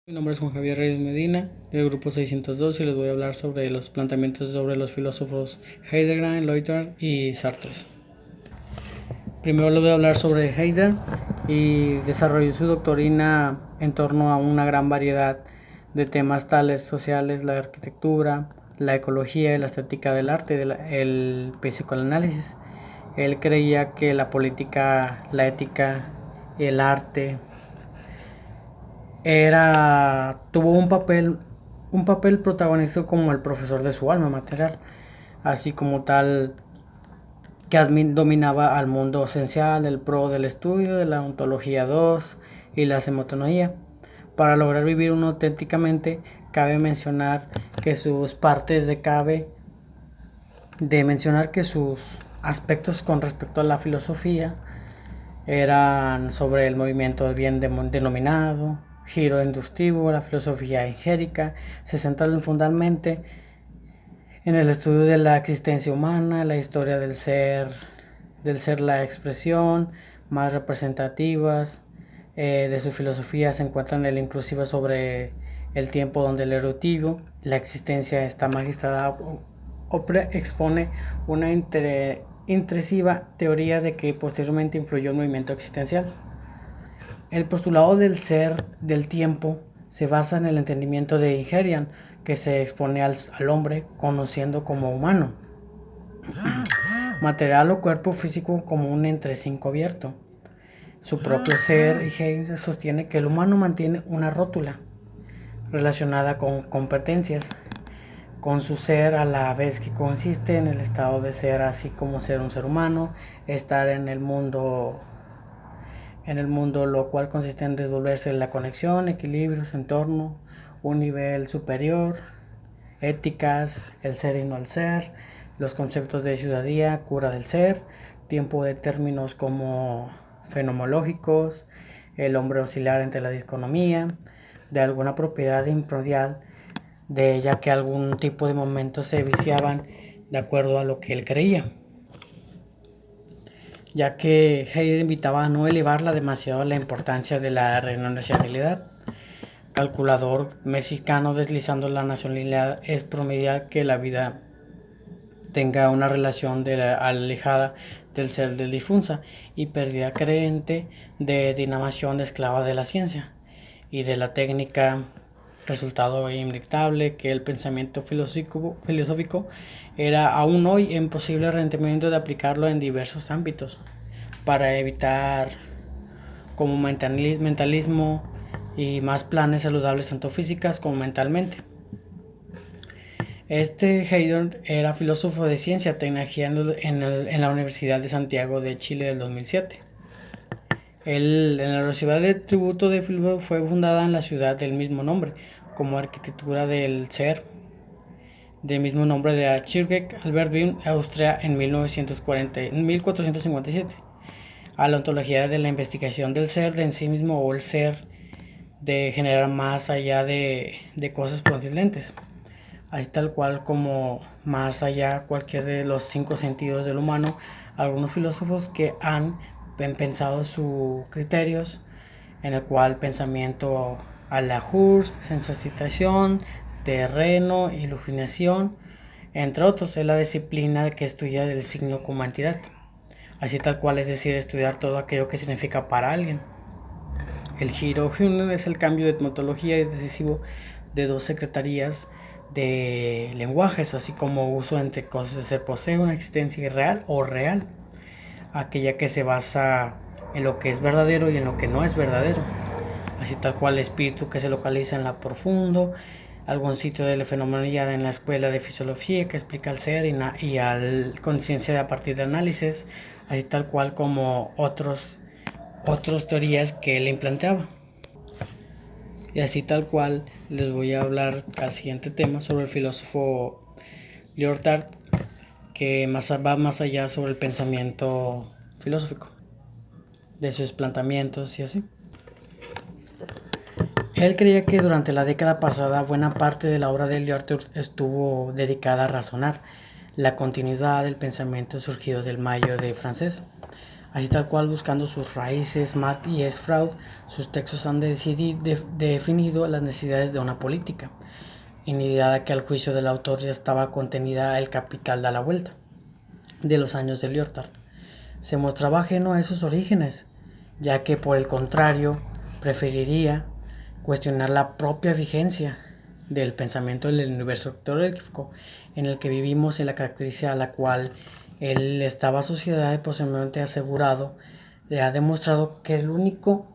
Mi nombre es Juan Javier Reyes Medina, del grupo 602, y les voy a hablar sobre los planteamientos sobre los filósofos Heidegger, Lyotard y Sartre. Primero les voy a hablar sobre Heidegger y desarrolló su doctrina en torno a una gran variedad de temas tales sociales, la arquitectura, la ecología y la estética del arte, el psicoanálisis. Él creía que la política, la ética y el arte tuvo un papel protagonista como el profesor de su alma material, así como tal que dominaba al mundo esencial, el pro del estudio de la ontología 2 y la semotonía. Para lograr vivir uno auténticamente, cabe mencionar que sus aspectos con respecto a la filosofía eran sobre el movimiento bien denominado, giro inductivo, la filosofía ingérica, se centran fundamentalmente en el estudio de la existencia humana, la historia del ser, la expresión, más representativas de su filosofía se encuentran en el inclusiva sobre el tiempo donde el erutivo, la existencia está magistrada expone una intrusiva teoría de que posteriormente influyó el movimiento existencial. El postulado del ser del tiempo se basa en el entendimiento de Hegelian, que se expone al hombre conociendo como humano, material o cuerpo físico como un entre cinco abierto. Su propio ser, Hegel sostiene que el humano mantiene una rótula relacionada con competencias, con su ser a la vez que consiste en el estado de ser, así como ser un ser humano, estar en el mundo, lo cual consiste en devolverse la conexión, equilibrios, entorno, un nivel superior, éticas, el ser y no el ser, los conceptos de ciudadanía, cura del ser, tiempo de términos como fenomenológicos, el hombre oscilar entre la dicotomía, de alguna propiedad imperial de ella que algún tipo de momentos se viciaban de acuerdo a lo que él creía, ya que Heidegger invitaba a no elevarla demasiado a la importancia de la renunciabilidad. Calculador mexicano deslizando la nacionalidad es promediar que la vida tenga una relación alejada del ser del difunsa y pérdida creyente de dinamación esclava de la ciencia y de la técnica, resultado indictable que el pensamiento filosófico era aún hoy imposible rendimiento de aplicarlo en diversos ámbitos para evitar como mentalismo y más planes saludables tanto físicas como mentalmente. Heidegger era filósofo de ciencia tecnología en la Universidad de Santiago de Chile del 2007. En la Universidad de Tributo de Filbo fue fundada en la ciudad del mismo nombre, como arquitectura del ser, del mismo nombre de Architekt Albert Wien, Austria, en 1457. A la ontología de la investigación del ser de en sí mismo o el ser de generar más allá de cosas potentes, así tal cual como más allá cualquier de los cinco sentidos del humano. Algunos filósofos que han pensado sus criterios en el cual pensamiento a la Hurst, sensación, terreno, iluminación, entre otros, es la disciplina que estudia el signo como entidad, así tal cual, es decir, estudiar todo aquello que significa para alguien. El giro es el cambio de etmología decisivo de dos secretarías de lenguajes, así como uso entre cosas de ser posee una existencia irreal o real, aquella que se basa en lo que es verdadero y en lo que no es verdadero, así tal cual el espíritu que se localiza en lo profundo, algún sitio de la fenomenología en la escuela de fisiología que explica el ser y al conciencia a partir de análisis, así tal cual como otras teorías que él implanteaba. Y así tal cual les voy a hablar al siguiente tema sobre el filósofo Lyotard, que va más allá sobre el pensamiento filosófico, de sus planteamientos y así. Él creía que durante la década pasada buena parte de la obra de Lyotard estuvo dedicada a razonar la continuidad del pensamiento surgido del Mayo de francés, Así tal cual, buscando sus raíces, Matt y Freud, sus textos han definido las necesidades de una política, ideada que al juicio del autor ya estaba contenida el Capital da la vuelta, de los años de Lyotard. Se mostraba ajeno a esos orígenes, ya que por el contrario preferiría cuestionar la propia vigencia del pensamiento del universo teórico en el que vivimos y la característica a la cual él estaba asociada y posiblemente asegurado, le ha demostrado que el único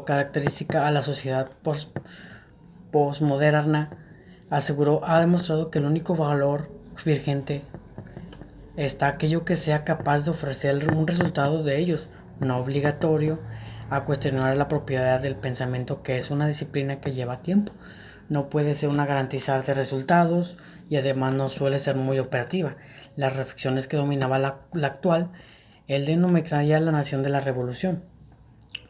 característica a la sociedad postmoderna, ha demostrado que el único valor vigente está aquello que sea capaz de ofrecer un resultado de ellos, no obligatorio a cuestionar la propiedad del pensamiento, que es una disciplina que lleva tiempo. No puede ser una garantizar de resultados y además no suele ser muy operativa. Las reflexiones que dominaba la actual, él denominaría la nación de la revolución,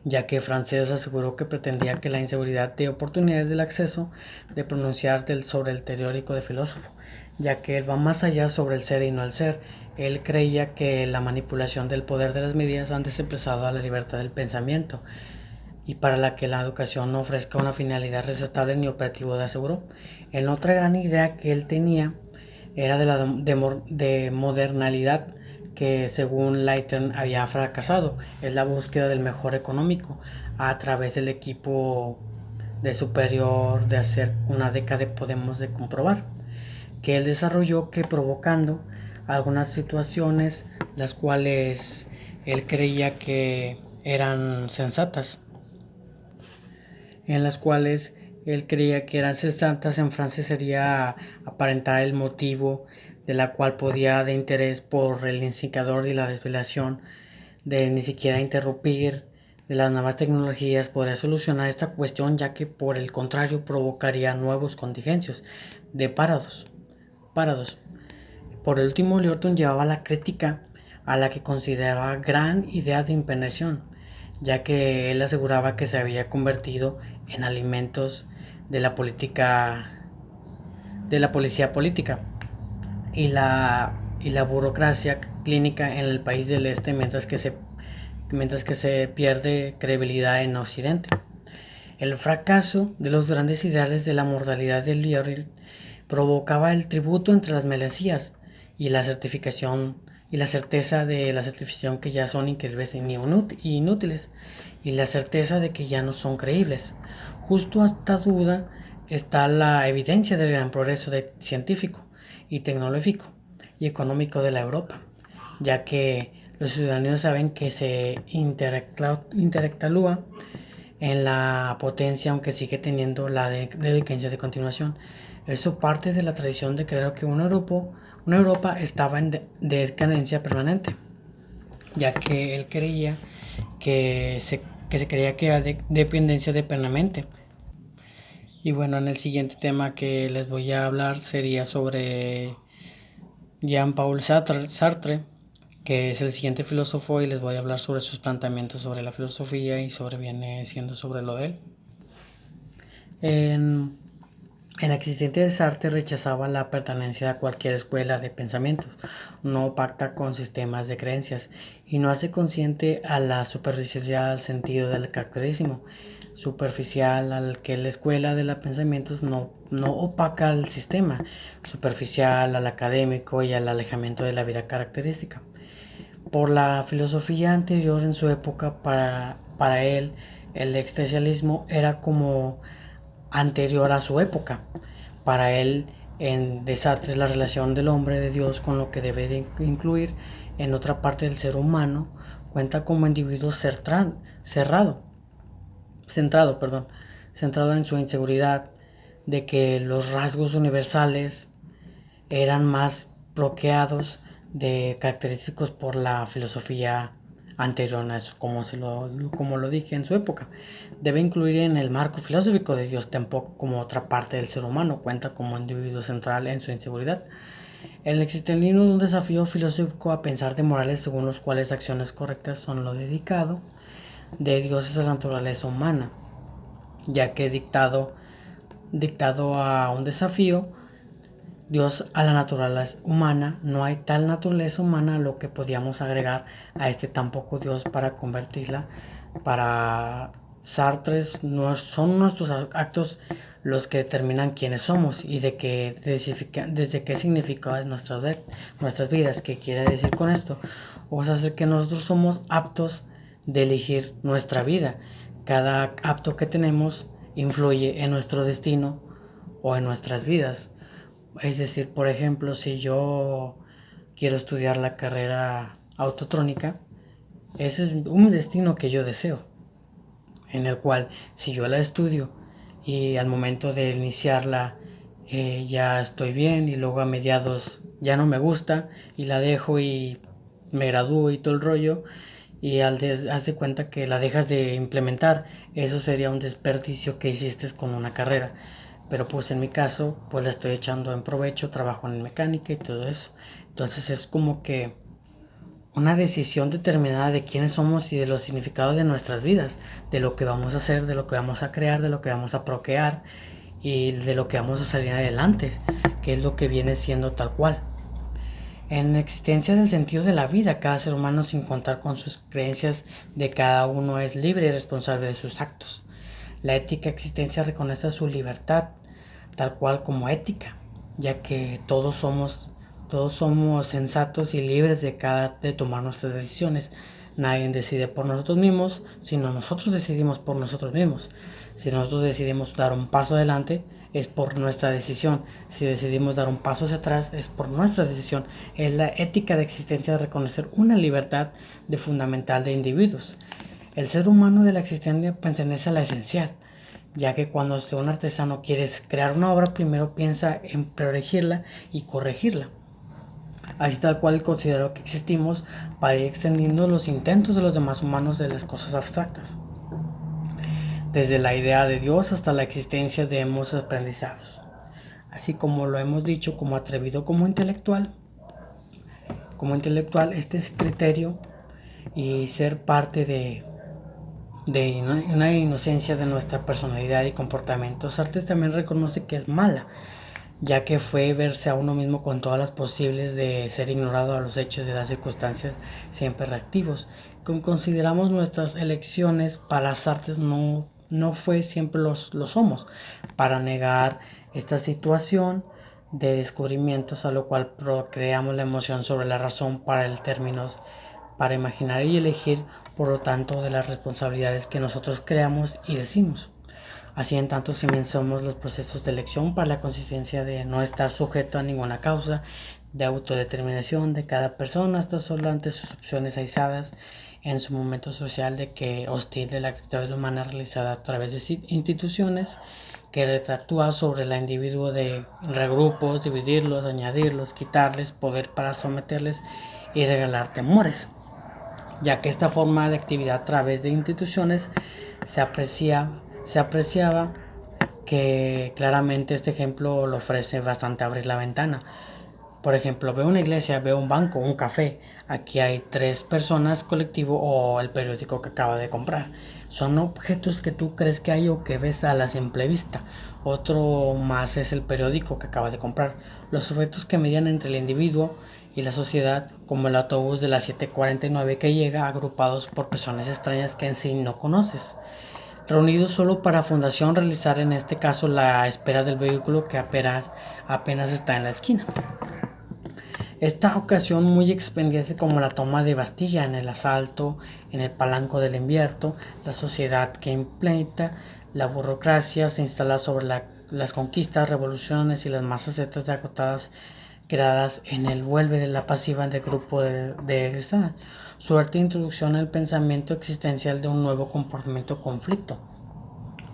ya que Francés aseguró que pretendía que la inseguridad de oportunidades del acceso de pronunciar sobre el teórico de filósofo, ya que él va más allá sobre el ser y no el ser. Él creía que la manipulación del poder de las medidas han desplazado a la libertad del pensamiento y para la que la educación no ofrezca una finalidad resaltable ni operativo, de aseguró. En otra gran idea que él tenía era de modernalidad, que según Leitern había fracasado, es la búsqueda del mejor económico a través del equipo de superior de hacer una década podemos de comprobar que él desarrolló, que provocando algunas situaciones las cuales él creía que eran sensatas, en las cuales él creía que eran sensatas. En Francia sería aparentar el motivo de la cual podía de interés por el incitador y la desvelación de ni siquiera interrumpir de las nuevas tecnologías podría solucionar esta cuestión, ya que por el contrario provocaría nuevos contingencios de parados. Por el último, Lyotard llevaba la crítica a la que consideraba gran idea de imperneción, ya que él aseguraba que se había convertido en alimentos de la política, de la policía política y la burocracia clínica en el país del este, mientras que se pierde credibilidad en Occidente. El fracaso de los grandes ideales de la moralidad de Lyotard provocaba el tributo entre las mercancías y la certificación y la certeza de la certificación que ya son increíbles y inútiles, y la certeza de que ya no son creíbles. Justo hasta duda está la evidencia del gran progreso científico y tecnológico y económico de la Europa, ya que los ciudadanos saben que se intelectúa en la potencia, aunque sigue teniendo la decadencia de continuación. Eso parte de la tradición de creer que una Europa estaba en decadencia permanente, ya que él creía que se creía que era dependencia de permanente. Y bueno, en el siguiente tema que les voy a hablar sería sobre Jean-Paul Sartre, que es el siguiente filósofo, y les voy a hablar sobre sus planteamientos sobre la filosofía y viene siendo sobre lo de él. En el existente de Sartre rechazaba la pertenencia a cualquier escuela de pensamientos, no pacta con sistemas de creencias y no hace consciente a la superficial sentido del caracterísimo superficial, al que la escuela de los pensamientos no opaca al sistema superficial, al académico y al alejamiento de la vida característica. Por la filosofía anterior en su época, para él el existencialismo era como anterior a su época. Para él, en Desastres, la relación del hombre de Dios con lo que debe de incluir en otra parte del ser humano, cuenta como individuo centrado en su inseguridad de que los rasgos universales eran más bloqueados de característicos por la filosofía anterior a eso, como lo dije en su época. Debe incluir en el marco filosófico de Dios tampoco como otra parte del ser humano, cuenta como individuo central en su inseguridad. El existencialismo es un desafío filosófico a pensar de morales según los cuales acciones correctas son lo dedicado de Dios a la naturaleza humana, ya que dictado a un desafío Dios a la naturaleza humana, no hay tal naturaleza humana a lo que podíamos agregar a este tampoco Dios para convertirla. Para Sartre no son nuestros actos los que determinan quiénes somos y desde qué significado es nuestras vidas. ¿Qué quiere decir con esto? Vamos a hacer que nosotros somos aptos de elegir nuestra vida. Cada acto que tenemos influye en nuestro destino o en nuestras vidas. Es decir, por ejemplo, si yo quiero estudiar la carrera autotrónica, ese es un destino que yo deseo, en el cual si yo la estudio y al momento de iniciarla ya estoy bien y luego a mediados ya no me gusta y la dejo y me gradúo y todo el rollo y hace cuenta que la dejas de implementar, eso sería un desperdicio que hiciste con una carrera. Pero pues en mi caso, pues la estoy echando en provecho, trabajo en mecánica y todo eso. Entonces es como que una decisión determinada de quiénes somos y de los significados de nuestras vidas, de lo que vamos a hacer, de lo que vamos a crear, de lo que vamos a procrear y de lo que vamos a salir adelante, que es lo que viene siendo tal cual. En la existencia del sentido de la vida, cada ser humano, sin contar con sus creencias de cada uno, es libre y responsable de sus actos. La ética existencia reconoce su libertad, tal cual como ética, ya que todos somos sensatos y libres de tomar nuestras decisiones. Nadie decide por nosotros mismos, sino nosotros decidimos por nosotros mismos. Si nosotros decidimos dar un paso adelante, es por nuestra decisión. Si decidimos dar un paso hacia atrás, es por nuestra decisión. Es la ética de existencia de reconocer una libertad de fundamental de individuos. El ser humano de la existencia pertenece a la esencial, ya que cuando un artesano quiere crear una obra, primero piensa en corregirla y corregirla. Así tal cual considero que existimos para ir extendiendo los intentos de los demás humanos de las cosas abstractas. Desde la idea de Dios hasta la existencia de hemos aprendizados. Así como lo hemos dicho, como atrevido, como intelectual, este es criterio y ser parte de una inocencia de nuestra personalidad y comportamiento. Sartre también reconoce que es mala, ya que fue verse a uno mismo con todas las posibles de ser ignorado a los hechos de las circunstancias siempre reactivos. Como consideramos nuestras elecciones, para Sartre no fue siempre lo somos, para negar esta situación de descubrimientos a lo cual creamos la emoción sobre la razón para el términos para imaginar y elegir, por lo tanto, de las responsabilidades que nosotros creamos y decimos. Así en tanto si bien somos los procesos de elección para la consistencia de no estar sujeto a ninguna causa, de autodeterminación de cada persona, hasta solo ante sus opciones aisladas en su momento social de que hostil de la actividad humana realizada a través de instituciones que retractúa sobre el individuo de regrupos, dividirlos, añadirlos, quitarles poder para someterles y regalar temores, ya que esta forma de actividad a través de instituciones se apreciaba que claramente este ejemplo lo ofrece bastante abrir la ventana. Por ejemplo, veo una iglesia, veo un banco, un café. Aquí hay 3 personas, colectivo o el periódico que acaba de comprar. Son objetos que tú crees que hay o que ves a la simple vista. Otro más es el periódico que acaba de comprar. Los objetos que median entre el individuo y la sociedad, como el autobús de las 7:49 que llega, agrupados por personas extrañas que en sí no conoces, reunidos solo para fundación realizar en este caso la espera del vehículo que apenas está en la esquina. Esta ocasión muy expediente como la toma de Bastilla en el asalto, en el Palanco del Invierno, la sociedad que implanta, la burocracia se instala sobre las conquistas, revoluciones y las masas estas agotadas creadas en el vuelve de la pasiva del grupo de egresadas. Suerte introducción al pensamiento existencial de un nuevo comportamiento conflicto,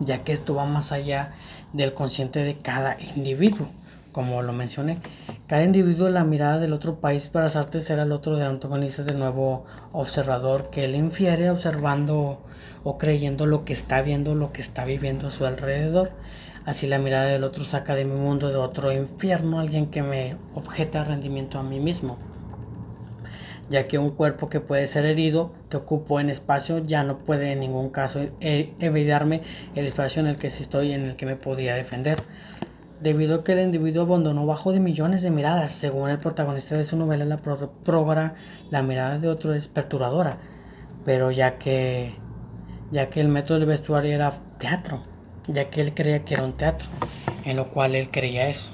ya que esto va más allá del consciente de cada individuo. Como lo mencioné, cada individuo la mirada del otro país para Sartre será el otro de antagonista del nuevo observador que él infiere observando o creyendo lo que está viendo, lo que está viviendo a su alrededor. Así la mirada del otro saca de mi mundo de otro infierno alguien que me objeta rendimiento a mí mismo, ya que un cuerpo que puede ser herido, que ocupo en espacio, ya no puede en ningún caso evitarme el espacio en el que estoy, en el que me podría defender. debido a que el individuo abandonó bajo de millones de miradas. Según el protagonista de su novela, la mirada de otro es perturbadora, pero ya que el método del vestuario era teatro, ya que él creía que era un teatro, en lo cual él creía eso.